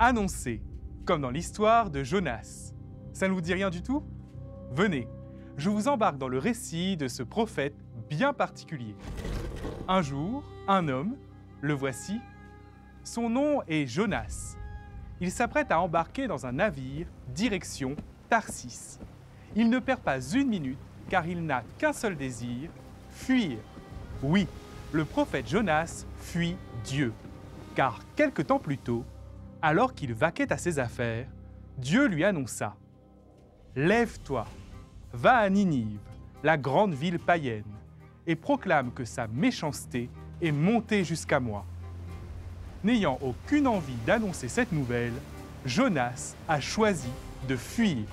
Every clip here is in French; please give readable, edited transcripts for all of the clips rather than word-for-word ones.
Annoncer, comme dans l'histoire de Jonas. Ça ne vous dit rien du tout? Venez, je vous embarque dans le récit de ce prophète bien particulier. Un jour, un homme, le voici, son nom est Jonas. Il s'apprête à embarquer dans un navire, direction Tarsis. Il ne perd pas une minute car il n'a qu'un seul désir, fuir. Oui, le prophète Jonas fuit Dieu. Car quelque temps plus tôt, alors qu'il vaquait à ses affaires, Dieu lui annonça « Lève-toi, va à Ninive, la grande ville païenne, et proclame que sa méchanceté est montée jusqu'à moi. » N'ayant aucune envie d'annoncer cette nouvelle, Jonas a choisi de fuir.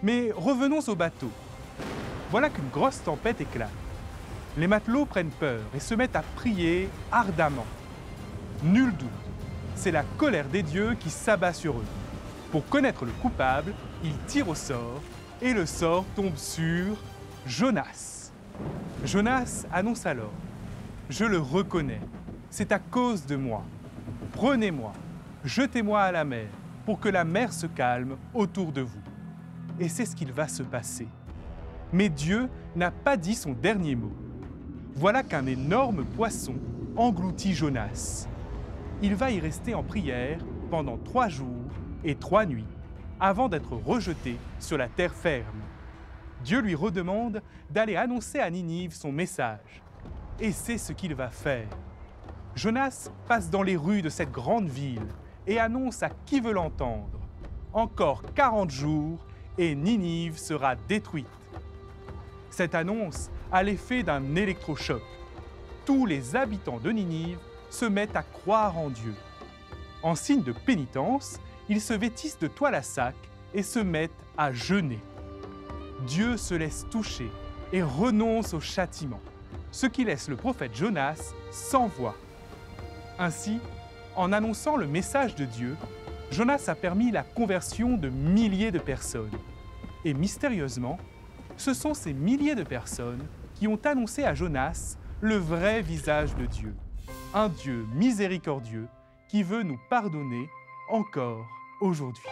Mais revenons au bateau. Voilà qu'une grosse tempête éclate. Les matelots prennent peur et se mettent à prier ardemment. Nul doute, c'est la colère des dieux qui s'abat sur eux. Pour connaître le coupable, ils tirent au sort et le sort tombe sur Jonas. Jonas annonce alors « Je le reconnais, c'est à cause de moi. Prenez-moi, jetez-moi à la mer pour que la mer se calme autour de vous. » Et c'est ce qu'il va se passer. Mais Dieu n'a pas dit son dernier mot. Voilà qu'un énorme poisson engloutit Jonas. Il va y rester en prière pendant 3 jours et 3 nuits, avant d'être rejeté sur la terre ferme. Dieu lui redemande d'aller annoncer à Ninive son message. Et c'est ce qu'il va faire. Jonas passe dans les rues de cette grande ville et annonce à qui veut l'entendre. Encore 40 jours et Ninive sera détruite. Cette annonce a l'effet d'un électrochoc. Tous les habitants de Ninive se mettent à croire en Dieu. En signe de pénitence, ils se vêtissent de toile à sac et se mettent à jeûner. Dieu se laisse toucher et renonce au châtiment, ce qui laisse le prophète Jonas sans voix. Ainsi, en annonçant le message de Dieu, Jonas a permis la conversion de milliers de personnes. Et mystérieusement, ce sont ces milliers de personnes qui ont annoncé à Jonas le vrai visage de Dieu. Un Dieu miséricordieux qui veut nous pardonner encore aujourd'hui.